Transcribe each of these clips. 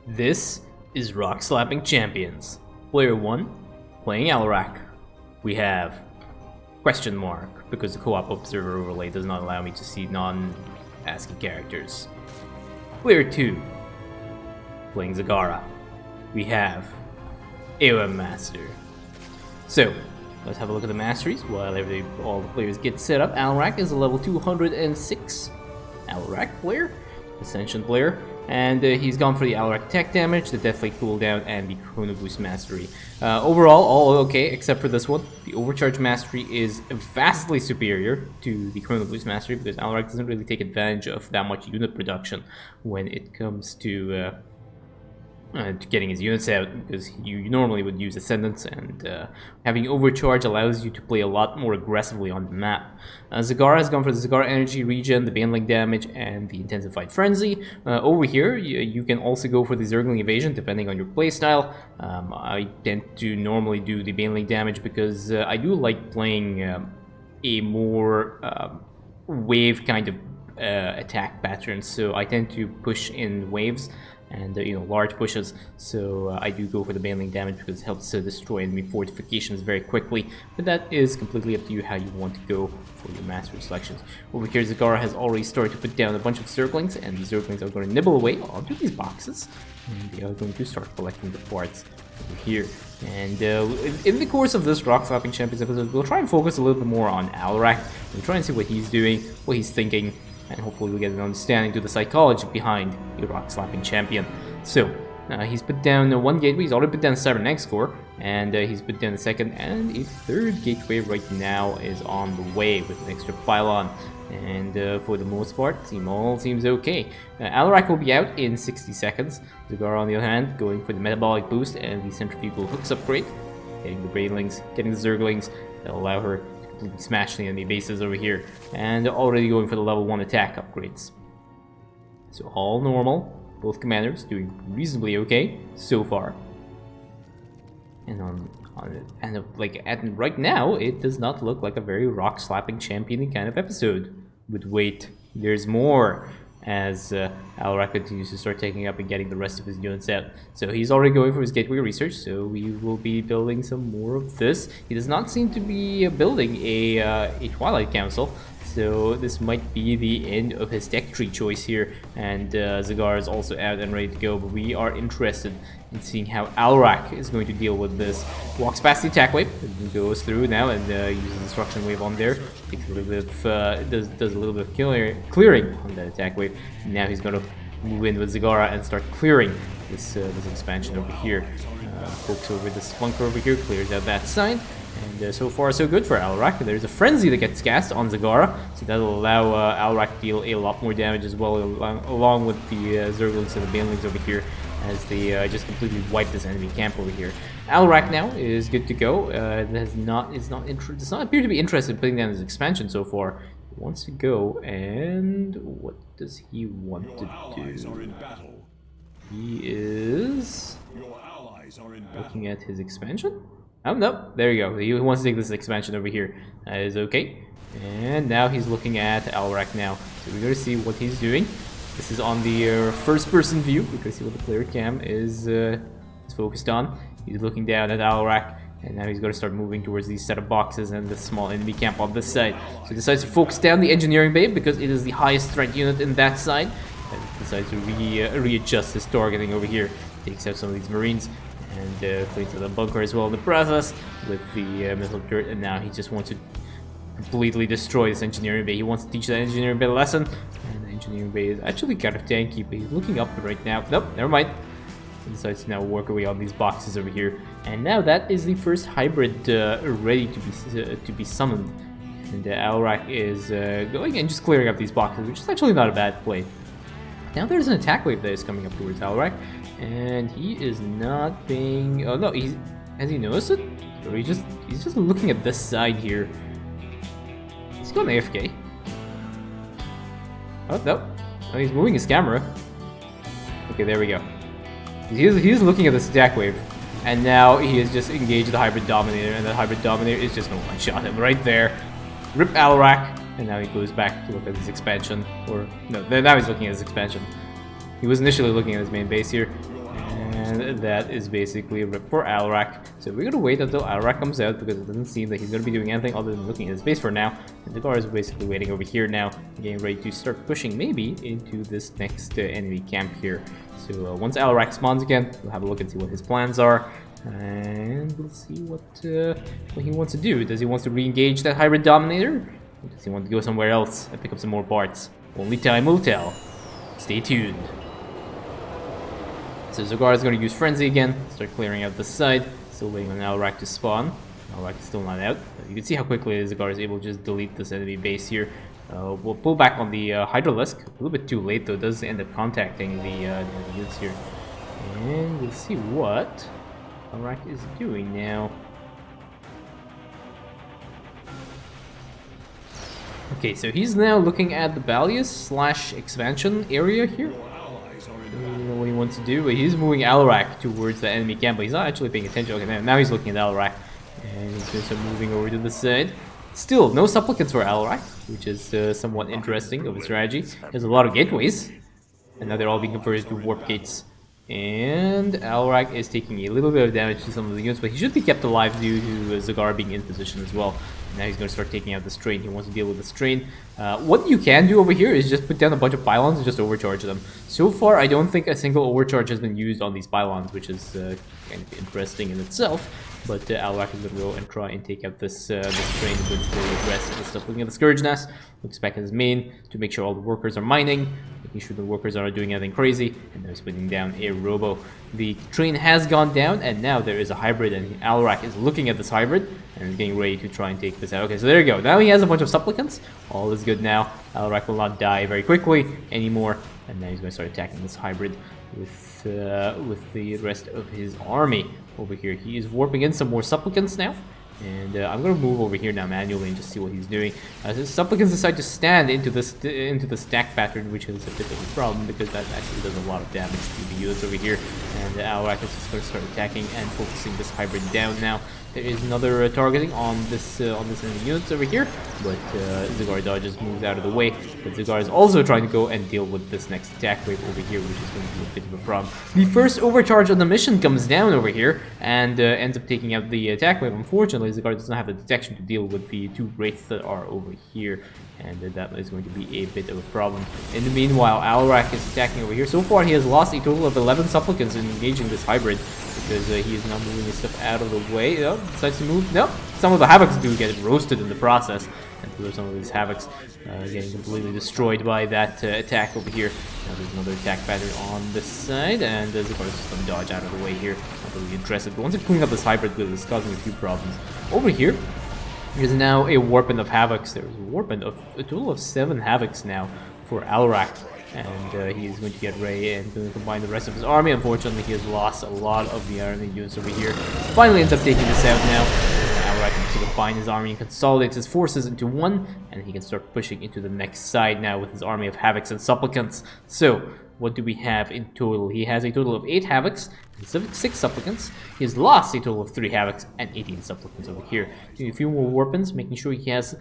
This is Rockslapping Champions. Player 1, playing Alarak. We have question mark, because the co-op observer overlay does not allow me to see non-ASCII characters. Player 2, playing Zagara. We have AOM Master. So, let's have a look at the masteries while all the players get set up. Alarak is a level 206 Alarak player, Ascension player. And he's gone for the Alarak tech damage, the Deathlight cooldown, and the Chrono Boost mastery. Overall, all okay, except for this one. The Overcharge mastery is vastly superior to the Chrono Boost mastery, because Alarak doesn't really take advantage of that much unit production when it comes to getting his units out, because you normally would use Ascendance, and having Overcharge allows you to play a lot more aggressively on the map. Zagara has gone for the Zagara Energy Regen, the Baneling damage, and the Intensified Frenzy. Over here, you can also go for the Zergling Evasion, depending on your playstyle. I tend to normally do the Baneling damage, because I do like playing a more wave kind of attack pattern, so I tend to push in waves and large pushes, so I do go for the baneling damage because it helps to destroy enemy fortifications very quickly, but that is completely up to you how you want to go for your mastery selections. Over here, Zagara has already started to put down a bunch of Zerglings, and the Zerglings are going to nibble away onto these boxes, and they are going to start collecting the parts over here. And in the course of this Rockslapping Champions episode, we'll try and focus a little bit more on Alarak. We'll try and see what he's doing, what he's thinking, and hopefully we'll get an understanding to the psychology behind the Rockslapping Champion. So, he's put down one gateway, he's already put down a Cybernetics core, and he's put down a second and a third gateway right now is on the way with an extra pylon. And for the most part, all seems okay. Alarak will be out in 60 seconds. Zagara, on the other hand, going for the metabolic boost and the centrifugal hooks upgrade, getting the Brainlings, getting the Zerglings that allow her smashing the enemy bases over here, and already going for the level 1 attack upgrades. So all normal, both commanders doing reasonably okay so far. And right now, it does not look like a very rock-slapping champion kind of episode. But wait, there's more, as Alarak continues to start taking up and getting the rest of his units out. So he's already going for his gateway research, so we will be building some more of this. He does not seem to be building a Twilight Council, so this might be the end of his tech tree choice here. And Zagara is also out and ready to go, but we are interested in seeing how Alarak is going to deal with this. Walks past the attack wave, and goes through now and uses the destruction wave on there. Takes a little bit of, does a little bit of clearing on that attack wave. Now he's going to move in with Zagara and start clearing this expansion over here. Pokes over the Splunker over here, clears out that side. And so far so good for Alarak. There's a Frenzy that gets cast on Zagara, so that'll allow Alarak to deal a lot more damage as well, along with the Zerglings and the Banelings over here, as they just completely wipe this enemy camp over here. Alarak now is good to go. Does not appear to be interested in putting down his expansion so far. He wants to go, and what does he want to do? He is looking at his expansion. Oh, no, there you go. He wants to take this expansion over here. That is okay. And now he's looking at Alarak now. So we're going to see what he's doing. This is on the first-person view. We can see what the player cam is focused on. He's looking down at Alarak, and now he's going to start moving towards these set of boxes and the small enemy camp on this side. So he decides to focus down the engineering bay because it is the highest threat unit in that side. And he decides to readjust his targeting over here. Takes out some of these marines and cleans the bunker as well in the process with the missile turret, and now he just wants to completely destroy this engineering bay. He wants to teach that engineering bay a lesson, and the engineering bay is actually kind of tanky, but he's looking up right now. Nope, never mind. He decides to now work away on these boxes over here, and now that is the first hybrid ready to be summoned. And Alarak is going and just clearing up these boxes, which is actually not a bad play. Now there's an attack wave that is coming up towards Alarak, and he is not being... Oh no, has he noticed it? Or he's just looking at this side here. He's going AFK. Oh no, he's moving his camera. Okay, there we go. He's looking at this attack wave, and now he has just engaged the Hybrid Dominator, and the Hybrid Dominator is just going to one-shot him right there. Rip Alarak, and now he goes back to look at his expansion. Or, no, now he's looking at his expansion. He was initially looking at his main base here. And that is basically a rip for Alarak. So we're gonna wait until Alarak comes out because it doesn't seem that he's gonna be doing anything other than looking at his base for now. And the guard is basically waiting over here now, getting ready to start pushing maybe into this next enemy camp here. So once Alarak spawns again, we'll have a look and see what his plans are. And we'll see what he wants to do. Does he want to re-engage that Hybrid Dominator? Or does he want to go somewhere else and pick up some more parts? Only time will tell. Stay tuned. So Zagar is going to use Frenzy again, start clearing out the side, still waiting on Alarak to spawn. Alarak is still not out. You can see how quickly Zagar is able to just delete this enemy base here. We'll pull back on the Hydralisk, a little bit too late though, it does end up contacting the units here. And we'll see what Alarak is doing now. Okay, so he's now looking at the Balius / expansion area here. I don't know what he wants to do, but he's moving Alarak towards the enemy camp, but he's not actually paying attention. Okay, now he's looking at Alarak, and he's going to start moving over to the side. Still, no supplicants for Alarak, which is somewhat interesting of a strategy. There's a lot of gateways, and now they're all being converted to warp gates. And Alarak is taking a little bit of damage to some of the units, but he should be kept alive due to Zagar being in position as well. Now he's going to start taking out the strain. He wants to deal with the strain. What you can do over here is just put down a bunch of pylons and just overcharge them. So far, I don't think a single overcharge has been used on these pylons, which is kind of interesting in itself. But Alarak is going to go and try and take out this strain with the rest of the stuff. Looking at the Scourge Nest, looks back at his main to make sure all the workers are mining, making sure the workers aren't doing anything crazy, and they're putting down a robo. The train has gone down, and now there is a hybrid, and Alarak is looking at this hybrid and getting ready to try and take this out. Okay, so there you go. Now he has a bunch of supplicants. All is good now. Alarak will not die very quickly anymore, and now he's going to start attacking this hybrid with the rest of his army over here. He is warping in some more supplicants now. And I'm going to move over here now manually and just see what he's doing. The supplicants decide to stand into the stack pattern, which is a bit of a problem because that actually does a lot of damage to the units over here. And Alarak is just going to start attacking and focusing this hybrid down now. There is another targeting on this enemy units over here, but Zagar dodges, moves out of the way. But Zagar is also trying to go and deal with this next attack wave over here, which is going to be a bit of a problem. The first overcharge on the mission comes down over here and ends up taking out the attack wave. Unfortunately, Zagar doesn't have the detection to deal with the two wraiths that are over here, and that is going to be a bit of a problem. In the meanwhile, Alarak is attacking over here. So far, he has lost a total of 11 supplicants in engaging this hybrid, because he is now moving his stuff out of the way. Decides to move. No, some of the Havocs do get roasted in the process, and so some of these Havocs getting completely destroyed by that attack over here. Now there's another attack pattern on this side, and Zagar is just going to dodge out of the way here. Not really interested, but once you clean up this hybrid, it's causing a few problems. Over here, there's now a warping of Havocs. There's a warping of a total of 7 Havocs now for Alarak. And he is going to get ready and going to combine the rest of his army. Unfortunately, he has lost a lot of the enemy units over here. Finally ends up taking this out now. Alarak can combine his army and consolidate his forces into one, and he can start pushing into the next side now with his army of Havocs and Supplicants. So, what do we have in total? He has a total of 8 Havocs and 6 Supplicants. He has lost a total of 3 Havocs and 18 Supplicants over here. Doing a few more weapons, making sure he has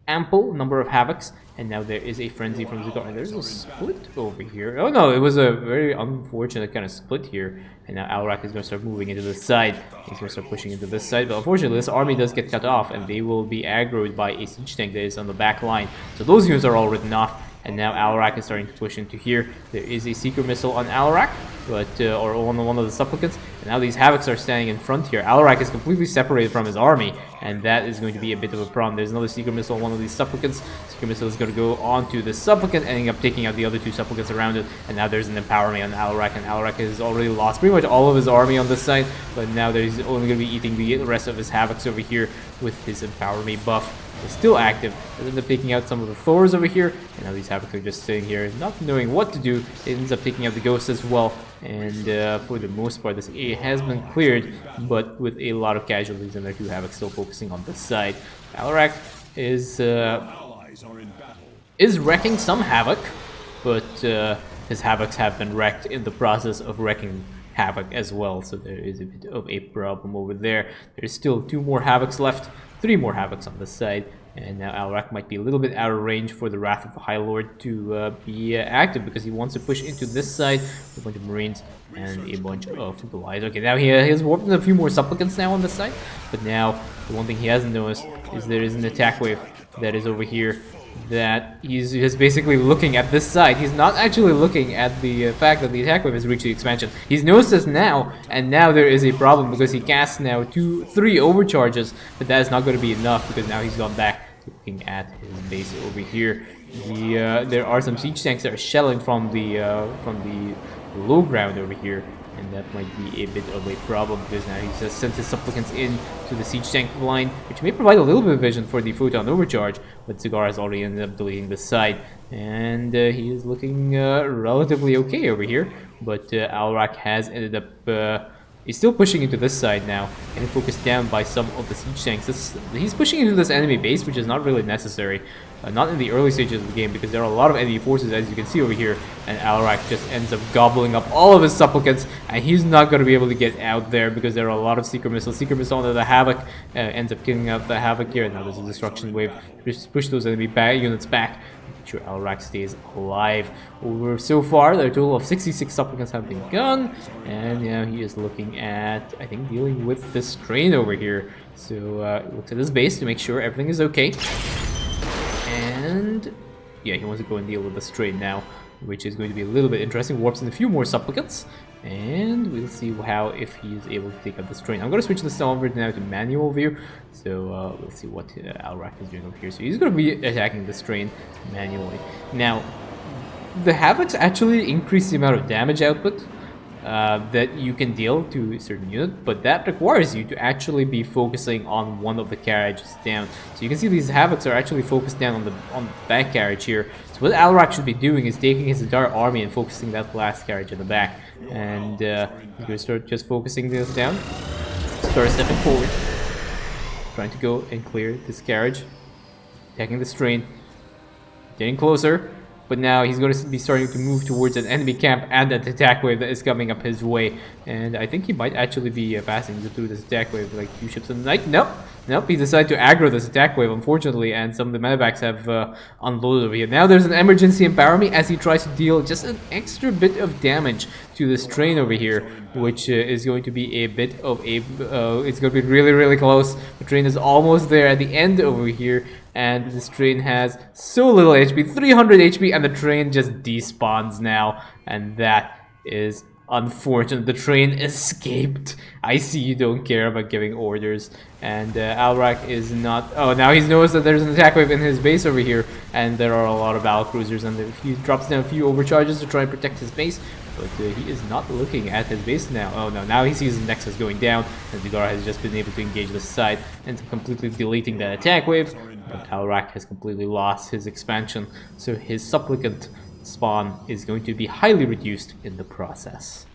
ample number of Havocs, and now there is a frenzy from Zagar. There's a split over here. Oh no, it was a very unfortunate kind of split here, and now Alarak is going to start moving into this side. He's going to start pushing into this side, but unfortunately this army does get cut off, and they will be aggroed by a siege tank that is on the back line. So those units are all written off, and now Alarak is starting to push into here. There is a Seeker Missile on Alarak, but or on one of the Supplicants, and now these Havocs are standing in front here. Alarak is completely separated from his army, and that is going to be a bit of a problem. There's another Seeker Missile on one of these Supplicants. Seeker Missile is going to go onto the Supplicant, ending up taking out the other 2 Supplicants around it, and now there's an Empowerment on Alarak, and Alarak has already lost pretty much all of his army on this side, but now he's only going to be eating the rest of his Havocs over here with his Empowerment buff. Is still active. They end up taking out some of the Thors over here, and now these Havocs are just sitting here not knowing what to do. It ends up taking out the Ghosts as well, and for the most part this area has been cleared, but with a lot of casualties, and their 2 Havocs still focusing on this side. Alarak is wrecking some Havoc, but his Havocs have been wrecked in the process of wrecking Havoc as well, so there is a bit of a problem over there. There's still 2 more Havocs left, 3 more Havocs on this side, and now Alarak might be a little bit out of range for the Wrath of the High Lord to be active, because he wants to push into this side with a bunch of Marines and a bunch of Goliaths. Okay, now he has warped in a few more Supplicants now on this side, but now the one thing he hasn't noticed is there is an attack wave that is over here that he's just basically looking at this side. He's not actually looking at the fact that the attack wave has reached the expansion. He's noticed this now, and now there is a problem because he casts now 3 overcharges, but that is not going to be enough because now he's gone back to looking at his base over here. There are some siege tanks that are shelling from the low ground over here, and that might be a bit of a problem because now he's just sent his supplicants in to the siege tank line, which may provide a little bit of vision for the photon overcharge, but Cigar has already ended up deleting this side, and he is looking relatively okay over here, but Alarak has ended up he's still pushing into this side now, and focused down by some of the siege tanks. He's pushing into this enemy base, which is not really necessary. Not in the early stages of the game, because there are a lot of enemy forces, as you can see over here, and Alarak just ends up gobbling up all of his supplicants, and he's not going to be able to get out there because there are a lot of Seeker Missiles. Seeker Missile onto the Havoc ends up killing out the Havoc here, and now there's a Destruction Wave. Just push those enemy units back. Make sure Alarak stays alive. So far, a total of 66 supplicants have been gone, and now he is looking at, I think, dealing with this strain over here. So looks at his base to make sure everything is okay. And yeah, he wants to go and deal with the strain now, which is going to be a little bit interesting. Warps in a few more supplicants, and we'll see if he is able to take out the strain. I'm going to switch this over now to manual view, so we'll see what Alarak is doing over here. So he's going to be attacking the strain manually. Now, the Havocs actually increase the amount of damage output that you can deal to a certain unit, but that requires you to actually be focusing on one of the carriages down. So you can see these Havocs are actually focused down on the back carriage here. So what Alarak should be doing is taking his entire army and focusing that last carriage in the back. And he's going to start just focusing this down. Start stepping forward, trying to go and clear this carriage, attacking the strain, getting closer. But now he's going to be starting to move towards an enemy camp and an attack wave that is coming up his way. And I think he might actually be passing through this attack wave like 2 ships in the night. Nope, he decided to aggro this attack wave, unfortunately, and some of the medevacs have unloaded over here. Now there's an emergency empower me as he tries to deal just an extra bit of damage to this train over here, which is going to be a bit of a... it's going to be really, really close. The train is almost there at the end over here, and this train has so little HP, 300 HP, and the train just despawns now, and that is unfortunate. The train escaped. I see you don't care about giving orders, and Alarak is not... Oh, now he's noticed that there's an attack wave in his base over here, and there are a lot of battle cruisers, and he drops down a few overcharges to try and protect his base, but he is not looking at his base now. Oh no, now he sees his Nexus going down, and Cigar has just been able to engage this side and completely deleting that attack wave. But Alarak has completely lost his expansion, so his supplicant spawn is going to be highly reduced in the process.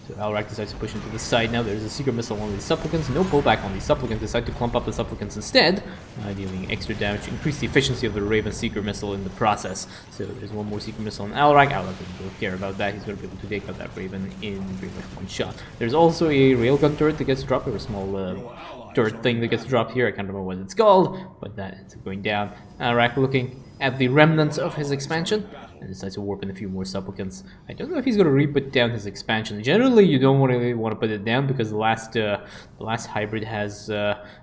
So Alarak decides to push into the side. Now there's a Secret Missile on these supplicants. No pullback on these supplicants. Decide to clump up the supplicants instead, dealing extra damage to increase the efficiency of the Raven Secret Missile in the process. So there's one more Secret Missile on Alarak. Alarak doesn't care about that. He's going to be able to take out that Raven in pretty much one shot. There's also a railgun turret that gets dropped, or a small turret thing that gets dropped here. I can't remember what it's called, but that ends up going down. Alarak looking at the remnants of his expansion and decides to warp in a few more supplicants. I don't know if he's going to re-put down his expansion. Generally, you don't really want to put it down because the last hybrid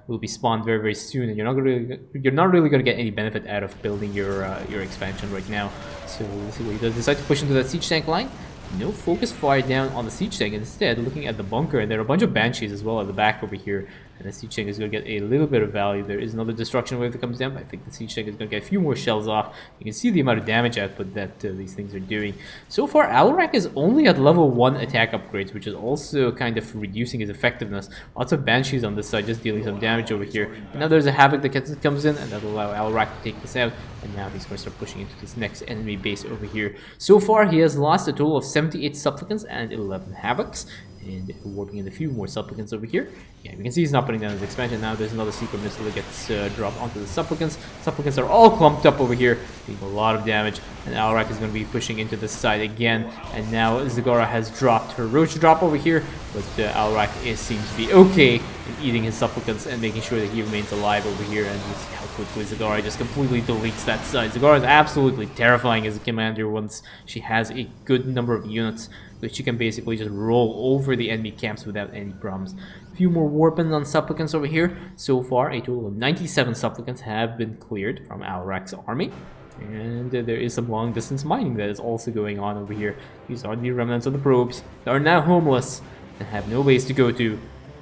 will be spawned very, very soon, and you're not really going to get any benefit out of building your expansion right now. So we'll see what he does. Decide to push into that siege tank line. No focus fire down on the siege tank, instead looking at the bunker, and there are a bunch of banshees as well at the back over here, and the siege tank is going to get a little bit of value. There is another destruction wave that comes down, but I think the siege tank is going to get a few more shells off. You can see the amount of damage output that these things are doing. So far, Alarak is only at level 1 attack upgrades, which is also kind of reducing his effectiveness. Lots of banshees on this side, just dealing some damage over here. And now there's a Havoc that comes in, and that'll allow Alarak to take this out. And now he's going to start pushing into this next enemy base over here. So far, he has lost a total of 78 supplicants and 11 Havocs. And warping in a few more supplicants over here. Yeah, you can see he's not putting down his expansion. Now there's another secret missile that gets dropped onto the supplicants. Supplicants are all clumped up over here, doing a lot of damage. and Alarak is going to be pushing into the side again. And now Zagara has dropped her Roach Drop over here, but Alarak seems to be okay in eating his supplicants and making sure that he remains alive over here. And you see how quickly Zagara just completely deletes that side. Zagara is absolutely terrifying as a commander once she has a good number of units, but she can basically just roll over the enemy camps without any problems. A few more Warpins on Supplicants over here. So far, a total of 97 Supplicants have been cleared from Alarak's army. And there is some long-distance mining that is also going on over here. These are the remnants of the probes that are now homeless and have no base to go to,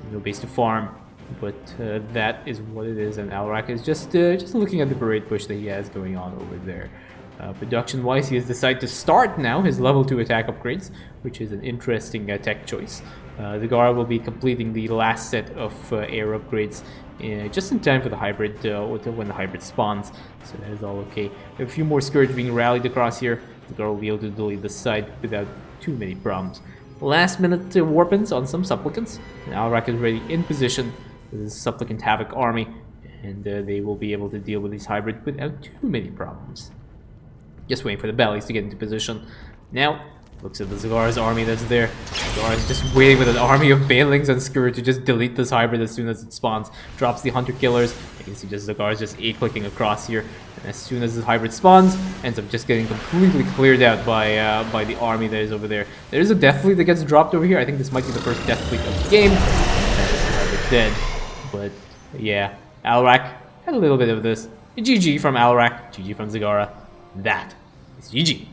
no base to farm. But that is what it is, and Alarak is just looking at the parade push that he has going on over there. Production-wise, he has decided to start now his level 2 attack upgrades, which is an interesting tech choice. Zagara will be completing the last set of air upgrades just in time for the hybrid, when the hybrid spawns, so that is all okay. We have a few more Scourge being rallied across here. Zagara will be able to delete the side without too many problems. Last minute Warpins on some Supplicants, and Alarak is ready in position with his Supplicant Havoc army, and they will be able to deal with these hybrids without too many problems. Just waiting for the bellies to get into position. Now, looks at the Zagara's army that's there. Zagara's just waiting with an army of Banelings and Scourge to just delete this hybrid as soon as it spawns. Drops the Hunter Killers. You can see just Zagara's just A-clicking across here. And as soon as the hybrid spawns, ends up just getting completely cleared out by the army that is over there. There is a Death Fleet that gets dropped over here. I think this might be the first Death Fleet of the game. And that is the hybrid dead. But yeah, Alarak had a little bit of this. GG from Alarak. GG from Zagara. That is GG.